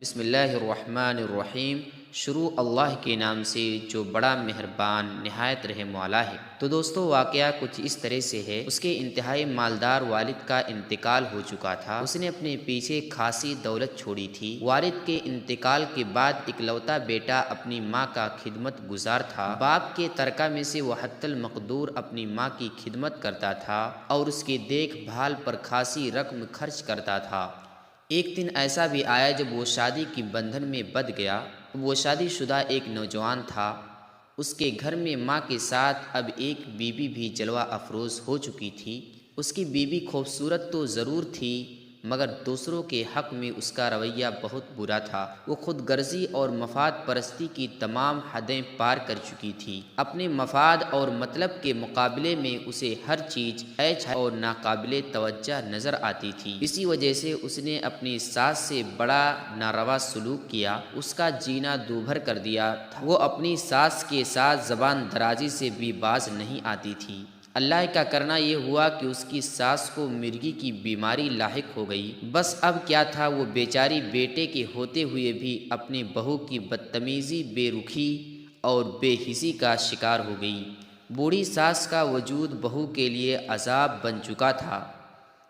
بسم اللہ الرحمن الرحیم۔ شروع اللہ کے نام سے جو بڑا مہربان نہایت رحم والا ہے۔ تو دوستو، واقعہ کچھ اس طرح سے ہے۔ اس کے انتہائی مالدار والد کا انتقال ہو چکا تھا۔ اس نے اپنے پیچھے خاصی دولت چھوڑی تھی۔ والد کے انتقال کے بعد اکلوتا بیٹا اپنی ماں کا خدمت گزار تھا۔ باپ کے ترکہ میں سے وہ حتی المقدور اپنی ماں کی خدمت کرتا تھا اور اس کی دیکھ بھال پر خاصی رقم خرچ کرتا تھا۔ ایک دن ایسا بھی آیا جب وہ شادی کی بندھن میں بندھ گیا۔ وہ شادی شدہ ایک نوجوان تھا۔ اس کے گھر میں ماں کے ساتھ اب ایک بیوی بھی جلوہ افروز ہو چکی تھی۔ اس کی بیوی خوبصورت تو ضرور تھی، مگر دوسروں کے حق میں اس کا رویہ بہت برا تھا۔ وہ خود غرضی اور مفاد پرستی کی تمام حدیں پار کر چکی تھی۔ اپنے مفاد اور مطلب کے مقابلے میں اسے ہر چیز عیش اور ناقابل توجہ نظر آتی تھی۔ اسی وجہ سے اس نے اپنی ساس سے بڑا ناروا سلوک کیا، اس کا جینا دوبھر کر دیا تھا۔ وہ اپنی ساس کے ساتھ زبان درازی سے بھی باز نہیں آتی تھی۔ اللہ کا کرنا یہ ہوا کہ اس کی ساس کو مرگی کی بیماری لاحق ہو گئی۔ بس اب کیا تھا، وہ بیچاری بیٹے کے ہوتے ہوئے بھی اپنی بہو کی بدتمیزی، بے رخی اور بے حسی کا شکار ہو گئی۔ بوڑھی ساس کا وجود بہو کے لیے عذاب بن چکا تھا۔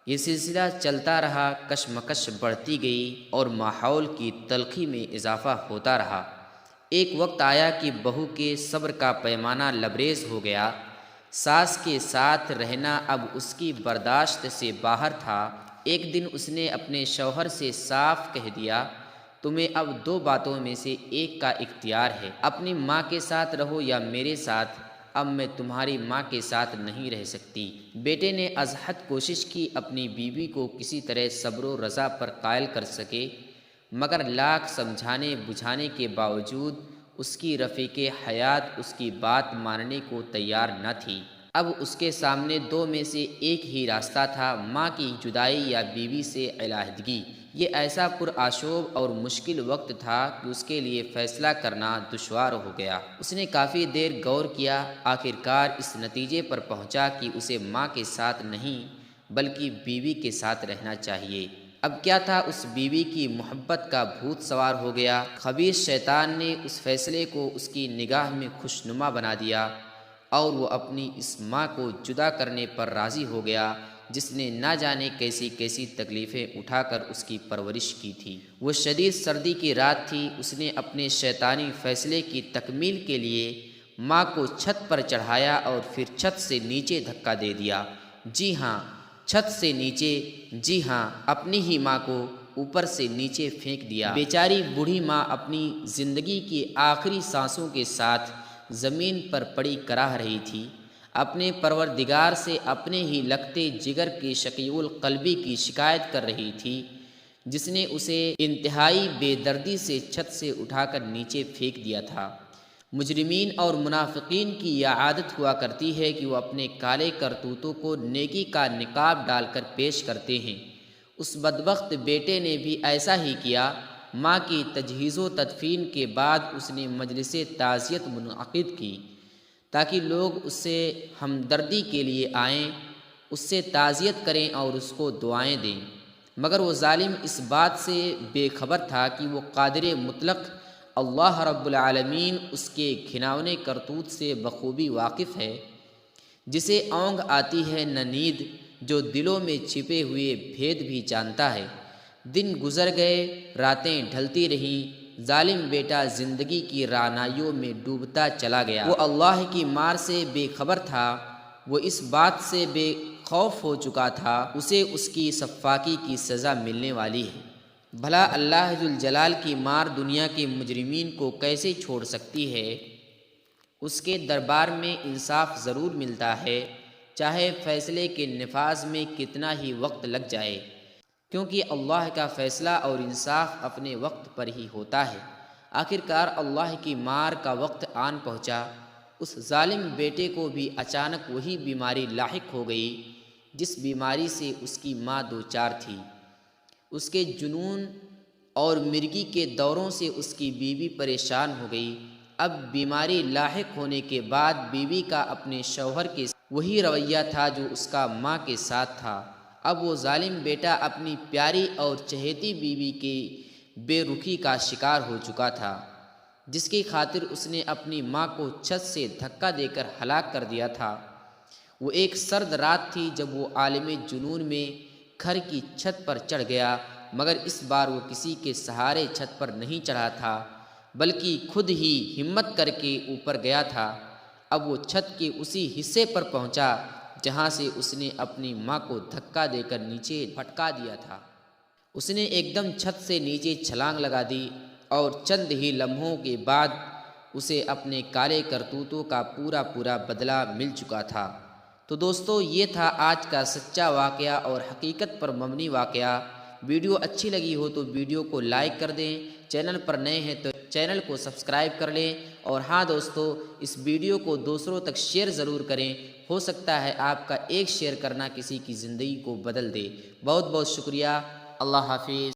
یہ سلسلہ چلتا رہا، کشمکش بڑھتی گئی اور ماحول کی تلخی میں اضافہ ہوتا رہا۔ ایک وقت آیا کہ بہو کے صبر کا پیمانہ لبریز ہو گیا۔ ساس کے ساتھ رہنا اب اس کی برداشت سے باہر تھا۔ ایک دن اس نے اپنے شوہر سے صاف کہہ دیا، تمہیں اب دو باتوں میں سے ایک کا اختیار ہے، اپنی ماں کے ساتھ رہو یا میرے ساتھ۔ اب میں تمہاری ماں کے ساتھ نہیں رہ سکتی۔ بیٹے نے از حد کوشش کی اپنی بیوی کو کسی طرح صبر و رضا پر قائل کر سکے، مگر لاکھ سمجھانے بجھانے کے باوجود اس کی رفیق حیات اس کی بات ماننے کو تیار نہ تھی۔ اب اس کے سامنے دو میں سے ایک ہی راستہ تھا، ماں کی جدائی یا بیوی سے علیحدگی۔ یہ ایسا پرآشوب اور مشکل وقت تھا کہ اس کے لیے فیصلہ کرنا دشوار ہو گیا۔ اس نے کافی دیر غور کیا، آخرکار اس نتیجے پر پہنچا کہ اسے ماں کے ساتھ نہیں بلکہ بیوی کے ساتھ رہنا چاہیے۔ اب کیا تھا، اس بیوی کی محبت کا بھوت سوار ہو گیا۔ خبیث شیطان نے اس فیصلے کو اس کی نگاہ میں خوشنما بنا دیا اور وہ اپنی اس ماں کو جدا کرنے پر راضی ہو گیا جس نے نہ جانے کیسی کیسی تکلیفیں اٹھا کر اس کی پرورش کی تھی۔ وہ شدید سردی کی رات تھی۔ اس نے اپنے شیطانی فیصلے کی تکمیل کے لیے ماں کو چھت پر چڑھایا اور پھر چھت سے نیچے دھکا دے دیا۔ جی ہاں، چھت سے نیچے، جی ہاں، اپنی ہی ماں کو اوپر سے نیچے پھینک دیا۔ بیچاری بوڑھی ماں اپنی زندگی کی آخری سانسوں کے ساتھ زمین پر پڑی کراہ رہی تھی، اپنے پروردگار سے اپنے ہی لگتے جگر کی شقی القلبی کی شکایت کر رہی تھی، جس نے اسے انتہائی بے دردی سے چھت سے اٹھا کر نیچے پھینک دیا تھا۔ مجرمین اور منافقین کی یہ عادت ہوا کرتی ہے کہ وہ اپنے کالے کرتوتوں کو نیکی کا نقاب ڈال کر پیش کرتے ہیں۔ اس بدبخت بیٹے نے بھی ایسا ہی کیا۔ ماں کی تجہیز و تدفین کے بعد اس نے مجلس تعزیت منعقد کی تاکہ لوگ اس سے ہمدردی کے لیے آئیں، اس سے تعزیت کریں اور اس کو دعائیں دیں، مگر وہ ظالم اس بات سے بے خبر تھا کہ وہ قادر مطلق اللہ رب العالمین اس کے گھناونے کرتوت سے بخوبی واقف ہے، جسے اونگ آتی ہے نہ نیند، جو دلوں میں چھپے ہوئے بھید بھی جانتا ہے۔ دن گزر گئے، راتیں ڈھلتی رہیں، ظالم بیٹا زندگی کی رعنائیوں میں ڈوبتا چلا گیا۔ وہ اللہ کی مار سے بے خبر تھا، وہ اس بات سے بے خوف ہو چکا تھا اسے اس کی سفاکی کی سزا ملنے والی ہے۔ بھلا اللہ ذوالجلال کی مار دنیا کے مجرمین کو کیسے چھوڑ سکتی ہے؟ اس کے دربار میں انصاف ضرور ملتا ہے، چاہے فیصلے کے نفاذ میں کتنا ہی وقت لگ جائے، کیونکہ اللہ کا فیصلہ اور انصاف اپنے وقت پر ہی ہوتا ہے۔ آخرکار اللہ کی مار کا وقت آن پہنچا۔ اس ظالم بیٹے کو بھی اچانک وہی بیماری لاحق ہو گئی جس بیماری سے اس کی ماں دوچار تھی۔ اس کے جنون اور مرگی کے دوروں سے اس کی بیوی پریشان ہو گئی۔ اب بیماری لاحق ہونے کے بعد بیوی کا اپنے شوہر کے وہی رویہ تھا جو اس کا ماں کے ساتھ تھا۔ اب وہ ظالم بیٹا اپنی پیاری اور چہیتی بیوی کی بے رخی کا شکار ہو چکا تھا، جس کی خاطر اس نے اپنی ماں کو چھت سے دھکا دے کر ہلاک کر دیا تھا۔ وہ ایک سرد رات تھی جب وہ عالم جنون میں گھر کی چھت پر چڑھ گیا، مگر اس بار وہ کسی کے سہارے چھت پر نہیں چڑھا تھا بلکہ خود ہی ہمت کر کے اوپر گیا تھا۔ اب وہ چھت کے اسی حصے پر پہنچا جہاں سے اس نے اپنی ماں کو دھکا دے کر نیچے پھٹکا دیا تھا۔ اس نے ایک دم چھت سے نیچے چھلانگ لگا دی اور چند ہی لمحوں کے بعد اسے اپنے کالے کرتوتوں کا پورا بدلہ مل چکا تھا۔ تو دوستو، یہ تھا آج کا سچا واقعہ اور حقیقت پر مبنی واقعہ۔ ویڈیو اچھی لگی ہو تو ویڈیو کو لائک کر دیں، چینل پر نئے ہیں تو چینل کو سبسکرائب کر لیں، اور ہاں دوستو، اس ویڈیو کو دوسروں تک شیئر ضرور کریں، ہو سکتا ہے آپ کا ایک شیئر کرنا کسی کی زندگی کو بدل دے۔ بہت بہت شکریہ، اللہ حافظ۔